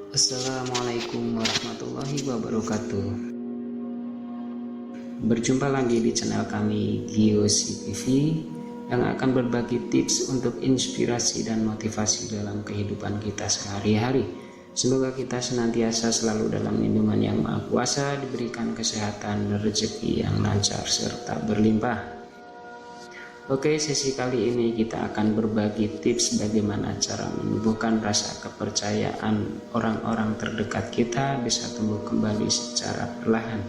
Assalamualaikum warahmatullahi wabarakatuh. Berjumpa lagi di channel kami Giyosi TV yang akan berbagi tips untuk inspirasi dan motivasi dalam kehidupan kita sehari-hari. Semoga kita senantiasa selalu dalam lindungan yang Maha Kuasa, diberikan kesehatan dan rezeki yang lancar serta berlimpah. Oke, sesi kali ini kita akan berbagi tips bagaimana cara menumbuhkan rasa kepercayaan orang-orang terdekat kita bisa tumbuh kembali secara perlahan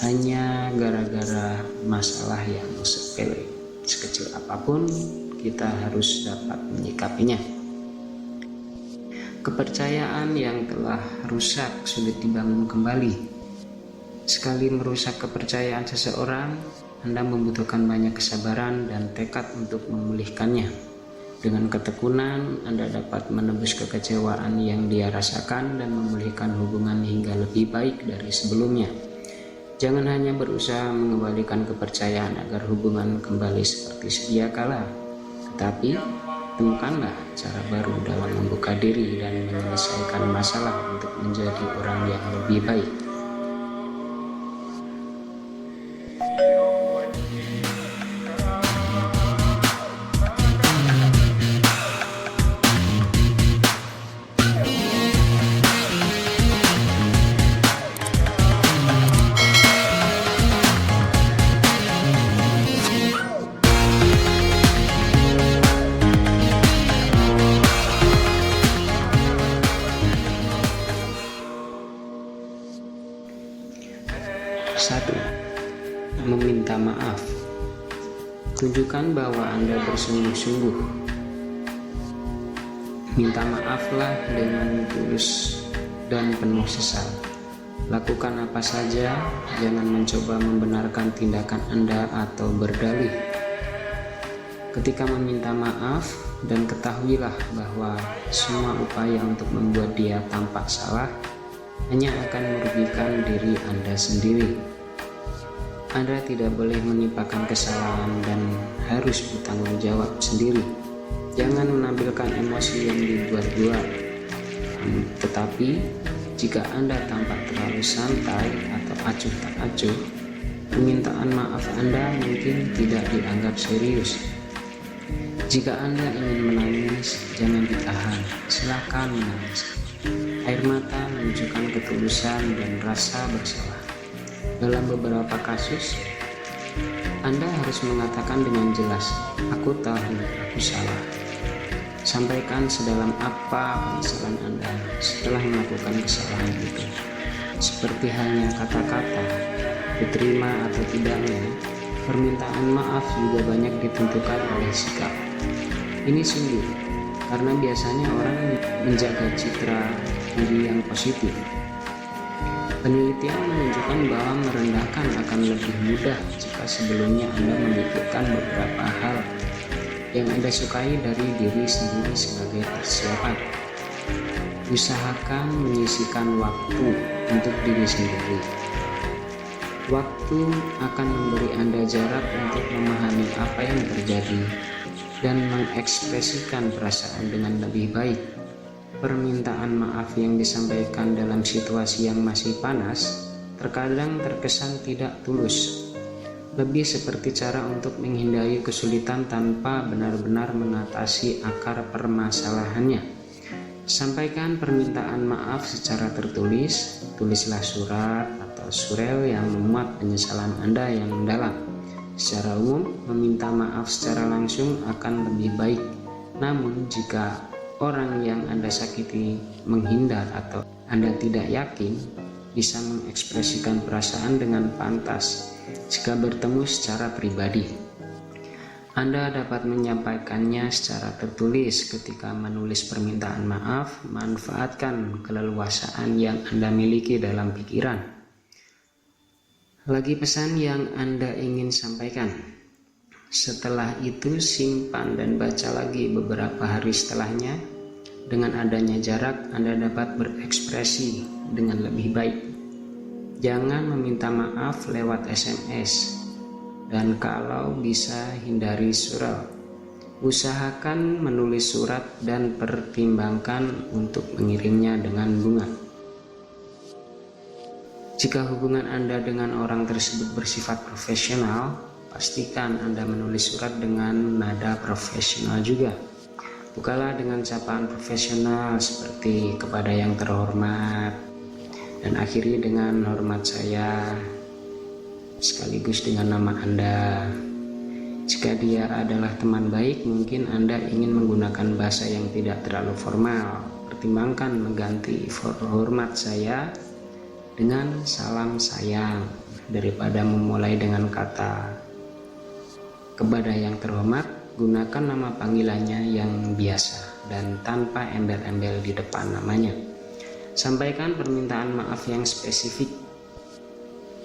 hanya gara-gara masalah yang sepele. Sekecil apapun kita harus dapat menyikapinya. Kepercayaan yang telah rusak sulit dibangun kembali. Sekali merusak kepercayaan seseorang, Anda membutuhkan banyak kesabaran dan tekad untuk memulihkannya. Dengan ketekunan, Anda dapat menebus kekecewaan yang dia rasakan dan memulihkan hubungan hingga lebih baik dari sebelumnya. Jangan hanya berusaha mengembalikan kepercayaan agar hubungan kembali seperti sedia kala, tetapi temukanlah cara baru dalam membuka diri dan menyelesaikan masalah untuk menjadi orang yang lebih baik. Satu, meminta maaf. Tunjukkan bahwa Anda bersungguh-sungguh. Minta maaflah dengan tulus dan penuh sesal. Lakukan apa saja, jangan mencoba membenarkan tindakan Anda atau berdalih. Ketika meminta maaf, dan ketahuilah bahwa semua upaya untuk membuat dia tampak salah hanya akan merugikan diri Anda sendiri. Anda tidak boleh menimpakan kesalahan dan harus bertanggung jawab sendiri. Jangan menampilkan emosi yang dibuat-buat. Tetapi jika Anda tampak terlalu santai atau acuh tak acuh, permintaan maaf Anda mungkin tidak dianggap serius. Jika Anda ingin menangis, jangan ditahan, silakan menangis. Air mata menunjukkan ketulusan dan rasa bersalah. Dalam beberapa kasus, Anda harus mengatakan dengan jelas, "Aku tahu aku salah." Sampaikan sedalam apa penyesalan Anda setelah melakukan kesalahan itu. Seperti halnya kata-kata, diterima atau tidaknya, permintaan maaf juga banyak ditentukan oleh sikap. Ini sulit, karena biasanya orang menjaga citra diri yang positif. Penelitian menunjukkan bahwa merendahkan akan lebih mudah jika sebelumnya Anda memikirkan beberapa hal yang Anda sukai dari diri sendiri sebagai persiapan. Usahakan menyisihkan waktu untuk diri sendiri. Waktu akan memberi Anda jarak untuk memahami apa yang terjadi dan mengekspresikan perasaan dengan lebih baik. Permintaan maaf yang disampaikan dalam situasi yang masih panas terkadang terkesan tidak tulus, lebih seperti cara untuk menghindari kesulitan tanpa benar-benar mengatasi akar permasalahannya. Sampaikan permintaan maaf secara tertulis, tulislah surat atau surel yang memuat penyesalan Anda yang mendalam. Secara umum, meminta maaf secara langsung akan lebih baik, namun jika orang yang Anda sakiti menghindar atau Anda tidak yakin bisa mengekspresikan perasaan dengan pantas jika bertemu secara pribadi. Anda dapat menyampaikannya secara tertulis. Ketika menulis permintaan maaf, manfaatkan keleluasaan yang Anda miliki dalam pikiran. Lagi pesan yang Anda ingin sampaikan. Setelah itu simpan dan baca lagi beberapa hari setelahnya. Dengan adanya jarak, Anda dapat berekspresi dengan lebih baik. Jangan meminta maaf lewat SMS, dan kalau bisa hindari surel. Usahakan menulis surat dan pertimbangkan untuk mengirimnya dengan bunga. Jika hubungan Anda dengan orang tersebut bersifat profesional, pastikan Anda menulis surat dengan nada profesional juga. Bukalah dengan sapaan profesional seperti kepada yang terhormat, dan akhiri dengan hormat saya, sekaligus dengan nama Anda. Jika dia adalah teman baik, mungkin Anda ingin menggunakan bahasa yang tidak terlalu formal. Pertimbangkan mengganti hormat saya dengan salam sayang daripada memulai dengan kata kepada yang terhormat. Gunakan nama panggilannya yang biasa dan tanpa embel-embel di depan namanya. Sampaikan permintaan maaf yang spesifik.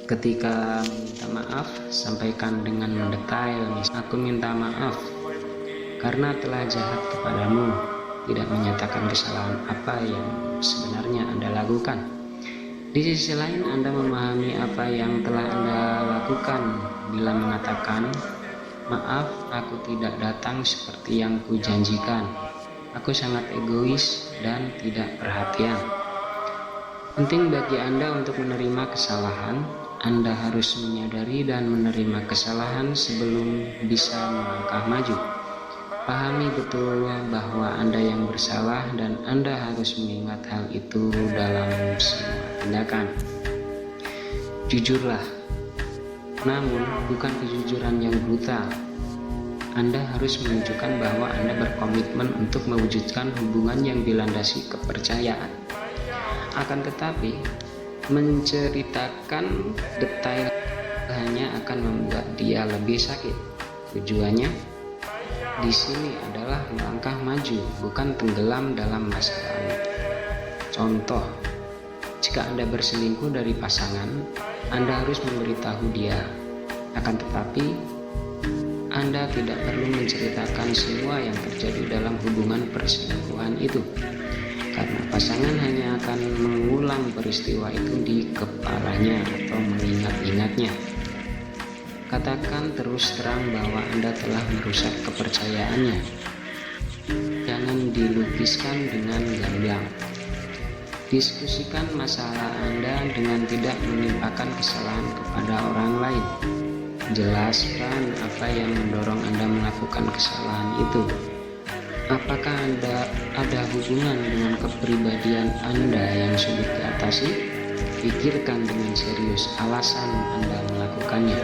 Ketika minta maaf, sampaikan dengan mendetail. Aku minta maaf karena telah jahat kepadamu, tidak menyatakan kesalahan apa yang sebenarnya Anda lakukan. Di sisi lain, Anda memahami apa yang telah Anda lakukan bila mengatakan, maaf, aku tidak datang seperti yang kujanjikan. Aku sangat egois dan tidak perhatian. Penting bagi Anda untuk menerima kesalahan. Anda harus menyadari dan menerima kesalahan sebelum bisa melangkah maju. Pahami betul bahwa Anda yang bersalah dan Anda harus mengingat hal itu dalam semua tindakan. Jujurlah, namun bukan kejujuran yang brutal. Anda harus menunjukkan bahwa Anda berkomitmen untuk mewujudkan hubungan yang dilandasi kepercayaan. Akan tetapi, menceritakan detail hanya akan membuat dia lebih sakit. Tujuannya di sini adalah melangkah maju, bukan tenggelam dalam masa lalu. Contoh, jika Anda berselingkuh dari pasangan, Anda harus memberitahu dia. Akan tetapi, Anda tidak perlu menceritakan semua yang terjadi dalam hubungan perselingkuhan itu, karena pasangan hanya akan mengulang peristiwa itu di kepalanya atau mengingat-ingatnya. Katakan terus terang bahwa Anda telah merusak kepercayaannya. Jangan dilukiskan dengan gamblang. Diskusikan masalah Anda dengan tidak menimpakan kesalahan kepada orang lain. Jelaskan apa yang mendorong Anda melakukan kesalahan itu. Apakah ada hubungan dengan kepribadian Anda yang sulit diatasi? Pikirkan dengan serius alasan Anda melakukannya.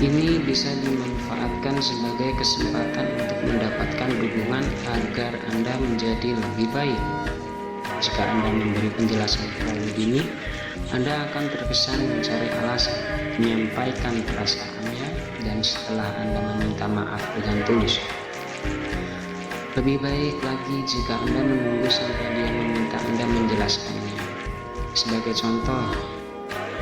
Ini bisa dimanfaatkan sebagai kesempatan untuk mendapatkan dukungan agar Anda menjadi lebih baik. Jika Anda memberi penjelasan terlalu dini, Anda akan terkesan mencari alasan, menyampaikan perasaannya, dan setelah Anda meminta maaf dengan tulus. Lebih baik lagi jika Anda menunggu sampai dia meminta Anda menjelaskannya. Sebagai contoh,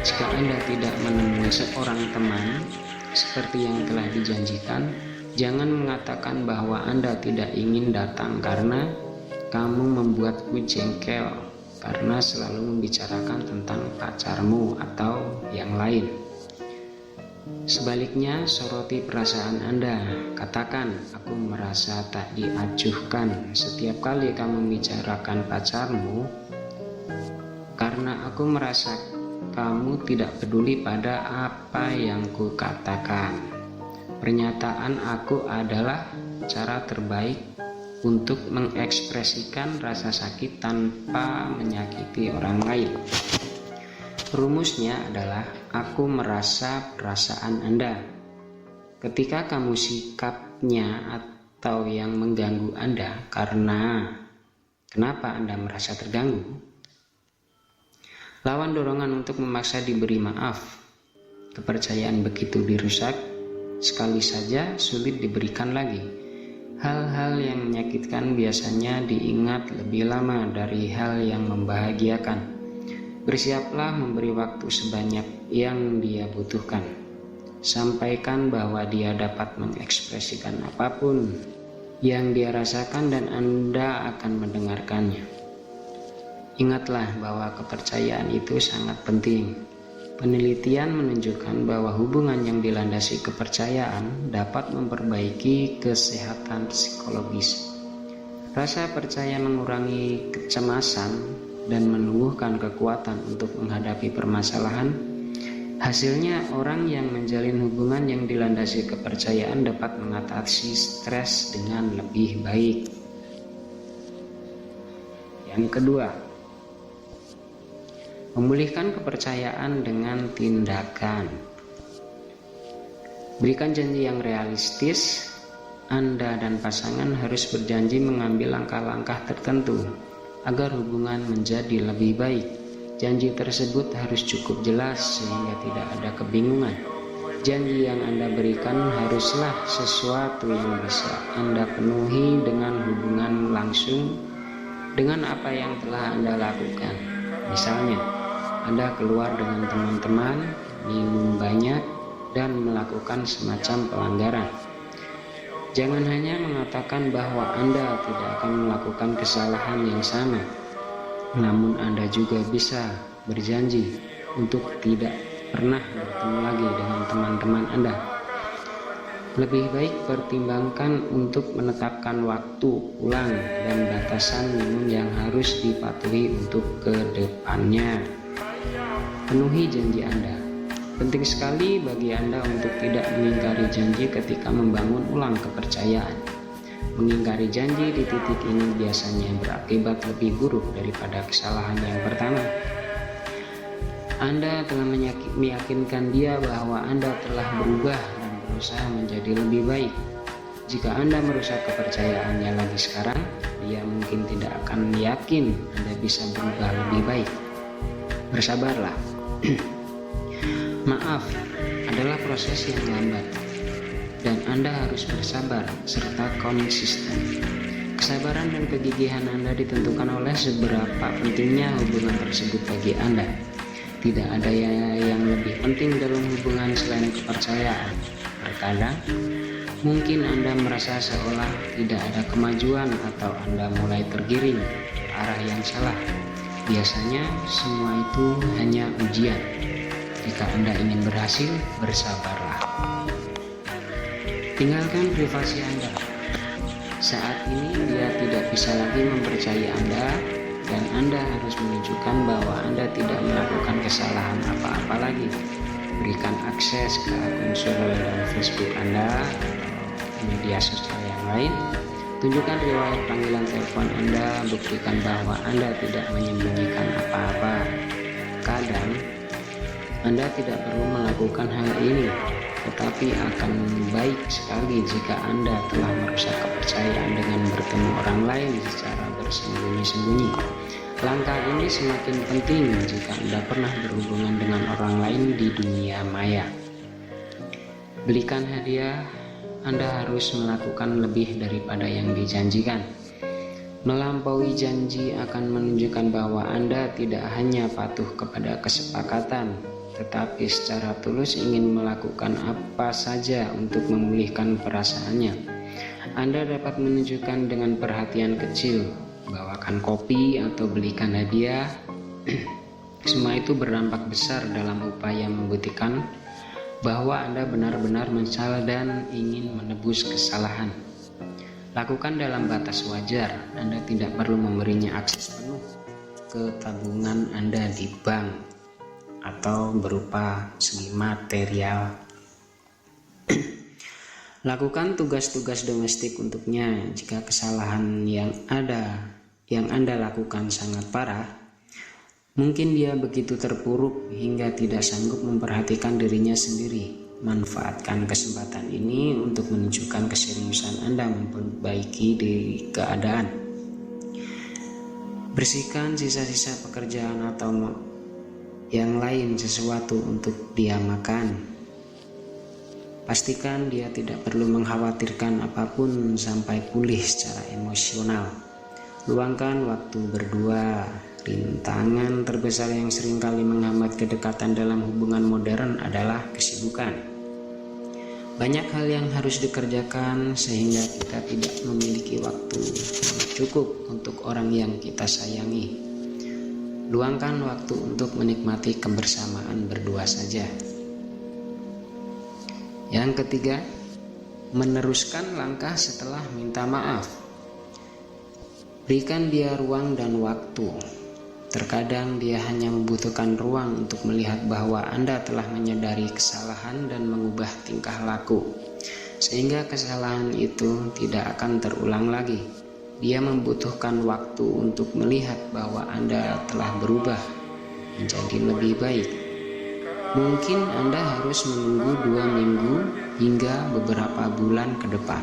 jika Anda tidak menemui seorang teman seperti yang telah dijanjikan, jangan mengatakan bahwa Anda tidak ingin datang karena kamu membuatku jengkel karena selalu membicarakan tentang pacarmu atau yang lain. Sebaliknya, soroti perasaan Anda. Katakan, aku merasa tak diacuhkan setiap kali kamu membicarakan pacarmu karena aku merasa kamu tidak peduli pada apa yang kukatakan. Pernyataan aku adalah cara terbaik untuk mengekspresikan rasa sakit tanpa menyakiti orang lain. Rumusnya adalah aku merasa perasaan Anda. Ketika kamu sikapnya atau yang mengganggu Anda kenapa Anda merasa terganggu? Lawan dorongan untuk memaksa diberi maaf. Kepercayaan begitu dirusak, sekali saja sulit diberikan lagi. Hal-hal yang menyakitkan biasanya diingat lebih lama dari hal yang membahagiakan. Bersiaplah memberi waktu sebanyak yang dia butuhkan. Sampaikan bahwa dia dapat mengekspresikan apapun yang dia rasakan dan Anda akan mendengarkannya. Ingatlah bahwa kepercayaan itu sangat penting. Penelitian menunjukkan bahwa hubungan yang dilandasi kepercayaan dapat memperbaiki kesehatan psikologis. Rasa percaya mengurangi kecemasan dan menumbuhkan kekuatan untuk menghadapi permasalahan. Hasilnya, orang yang menjalin hubungan yang dilandasi kepercayaan dapat mengatasi stres dengan lebih baik. Yang kedua, memulihkan kepercayaan dengan tindakan. Berikan janji yang realistis. Anda dan pasangan harus berjanji mengambil langkah-langkah tertentu agar hubungan menjadi lebih baik. Janji tersebut harus cukup jelas sehingga tidak ada kebingungan. Janji yang Anda berikan haruslah sesuatu yang bisa Anda penuhi dengan hubungan langsung dengan apa yang telah Anda lakukan. Misalnya, Anda keluar dengan teman-teman, minum banyak, dan melakukan semacam pelanggaran. Jangan hanya mengatakan bahwa Anda tidak akan melakukan kesalahan yang sama, namun Anda juga bisa berjanji untuk tidak pernah bertemu lagi dengan teman-teman Anda. Lebih baik pertimbangkan untuk menetapkan waktu pulang dan batasan minum yang harus dipatuhi untuk ke depannya. Penuhi janji Anda. Penting sekali bagi Anda untuk tidak mengingkari janji ketika membangun ulang kepercayaan. Mengingkari janji di titik ini biasanya berakibat lebih buruk daripada kesalahan yang pertama. Anda telah meyakinkan dia bahwa Anda telah berubah dan berusaha menjadi lebih baik. Jika Anda merusak kepercayaannya lagi sekarang, dia mungkin tidak akan yakin Anda bisa berubah lebih baik. Bersabarlah. Maaf adalah proses yang lambat, dan Anda harus bersabar serta konsisten. Kesabaran dan kegigihan Anda ditentukan oleh seberapa pentingnya hubungan tersebut bagi Anda. Tidak ada yang lebih penting dalam hubungan selain kepercayaan. Terkadang, mungkin Anda merasa seolah tidak ada kemajuan atau Anda mulai tergiring ke arah yang salah. Biasanya, semua itu hanya ujian. Jika Anda ingin berhasil, bersabarlah. Tinggalkan privasi Anda. Saat ini dia tidak bisa lagi mempercayai Anda, dan Anda harus menunjukkan bahwa Anda tidak melakukan kesalahan apa-apa lagi. Berikan akses ke akun sosial dan Facebook Anda atau media sosial yang lain. Tunjukkan riwayat panggilan telepon Anda, buktikan bahwa Anda tidak menyembunyikan apa-apa. Kadang, Anda tidak perlu melakukan hal ini, tetapi akan baik sekali jika Anda telah merusak kepercayaan dengan bertemu orang lain secara bersembunyi-sembunyi. Langkah ini semakin penting jika Anda pernah berhubungan dengan orang lain di dunia maya. Belikan hadiah. Anda harus melakukan lebih daripada yang dijanjikan. Melampaui janji akan menunjukkan bahwa Anda tidak hanya patuh kepada kesepakatan, tetapi secara tulus ingin melakukan apa saja untuk memulihkan perasaannya. Anda dapat menunjukkan dengan perhatian kecil, bawakan kopi atau belikan hadiah. Semua itu berdampak besar dalam upaya membuktikan bahwa Anda benar-benar menyesal dan ingin menebus kesalahan. Lakukan dalam batas wajar. Anda tidak perlu memberinya akses penuh ke tabungan Anda di bank atau berupa segi material. Lakukan tugas-tugas domestik untuknya. Jika kesalahan yang Anda lakukan sangat parah, mungkin dia begitu terpuruk hingga tidak sanggup memperhatikan dirinya sendiri. Manfaatkan kesempatan ini untuk menunjukkan keseriusan Anda memperbaiki keadaan. Bersihkan sisa-sisa pekerjaan atau yang lain sesuatu untuk dia makan. Pastikan dia tidak perlu mengkhawatirkan apapun sampai pulih secara emosional. Luangkan waktu berdua. Rintangan terbesar yang seringkali menghambat kedekatan dalam hubungan modern adalah kesibukan. Banyak hal yang harus dikerjakan sehingga kita tidak memiliki waktu yang cukup untuk orang yang kita sayangi. Luangkan waktu untuk menikmati kebersamaan berdua saja. Yang ketiga, meneruskan langkah setelah minta maaf. Berikan dia ruang dan waktu. Terkadang dia hanya membutuhkan ruang untuk melihat bahwa Anda telah menyadari kesalahan dan mengubah tingkah laku, sehingga kesalahan itu tidak akan terulang lagi. Dia membutuhkan waktu untuk melihat bahwa Anda telah berubah menjadi lebih baik. Mungkin Anda harus menunggu 2 minggu hingga beberapa bulan ke depan,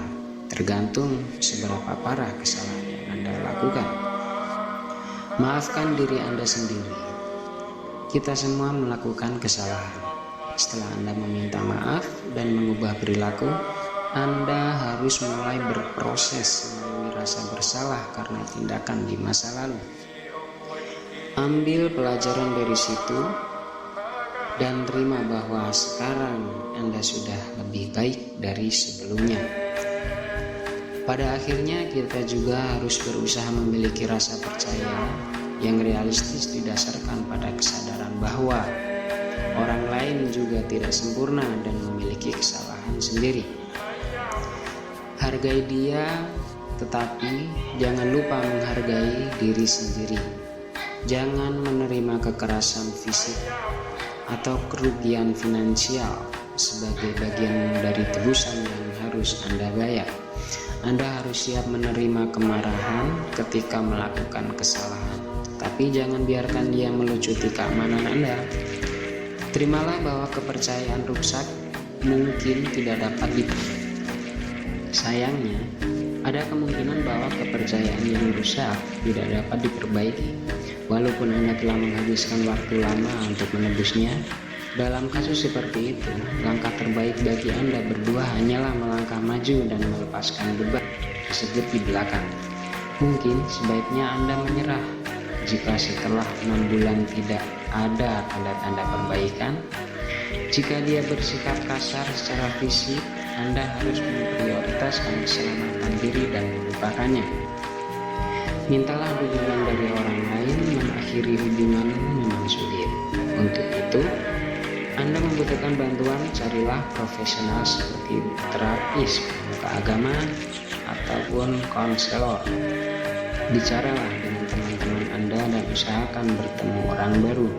tergantung seberapa parah kesalahan yang Anda lakukan. Maafkan diri Anda sendiri. Kita semua melakukan kesalahan. Setelah Anda meminta maaf dan mengubah perilaku, Anda harus mulai berproses melalui rasa bersalah karena tindakan di masa lalu. Ambil pelajaran dari situ dan terima bahwa sekarang Anda sudah lebih baik dari sebelumnya. Pada akhirnya kita juga harus berusaha memiliki rasa percaya yang realistis didasarkan pada kesadaran bahwa orang lain juga tidak sempurna dan memiliki kesalahan sendiri. Hargai dia, tetapi jangan lupa menghargai diri sendiri. Jangan menerima kekerasan fisik atau kerugian finansial sebagai bagian dari tebusan yang harus Anda bayar. Anda harus siap menerima kemarahan ketika melakukan kesalahan, tapi jangan biarkan dia melucuti keamanan Anda. Terimalah bahwa kepercayaan rusak mungkin tidak dapat diperbaiki. Sayangnya, ada kemungkinan bahwa kepercayaan yang rusak tidak dapat diperbaiki. Walaupun Anda telah menghabiskan waktu lama untuk menebusnya, dalam kasus seperti itu, langkah terbaik bagi Anda berdua hanyalah melangkah maju dan melepaskan beban tersebut di belakang. Mungkin sebaiknya Anda menyerah jika setelah 6 bulan tidak ada tanda-tanda perbaikan. Jika dia bersikap kasar secara fisik, Anda harus memprioritaskan keselamatan diri dan melupakannya. Mintalah dukungan dari orang lain. Mengakhiri hubungan memang sulit. Untuk itu, Anda membutuhkan bantuan, carilah profesional seperti terapis, pemuka agama, ataupun konselor. Bicaralah dengan teman-teman Anda dan usahakan bertemu orang baru.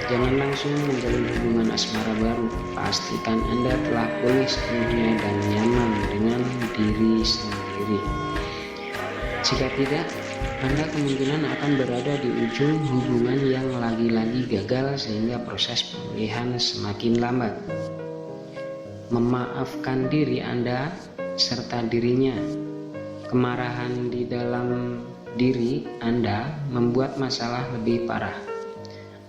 Jangan langsung menjalin hubungan asmara baru. Pastikan Anda telah pulih sepenuhnya dan nyaman dengan diri sendiri. Jika tidak, Anda kemungkinan akan berada di ujung hubungan yang lagi-lagi gagal sehingga proses pemulihan semakin lambat. Memaafkan diri Anda serta dirinya. Kemarahan di dalam diri Anda membuat masalah lebih parah.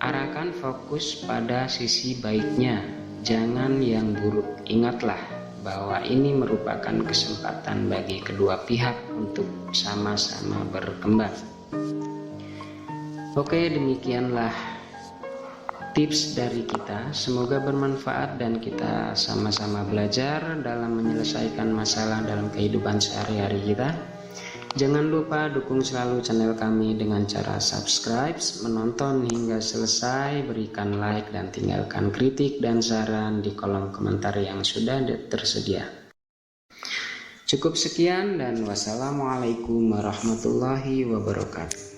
Arahkan fokus pada sisi baiknya, jangan yang buruk. Ingatlah bahwa ini merupakan kesempatan bagi kedua pihak untuk sama-sama berkembang. Oke, demikianlah tips dari kita. Semoga bermanfaat dan kita sama-sama belajar dalam menyelesaikan masalah dalam kehidupan sehari-hari kita. Jangan lupa dukung selalu channel kami dengan cara subscribe, menonton hingga selesai, berikan like dan tinggalkan kritik dan saran di kolom komentar yang sudah tersedia. Cukup sekian dan wassalamualaikum warahmatullahi wabarakatuh.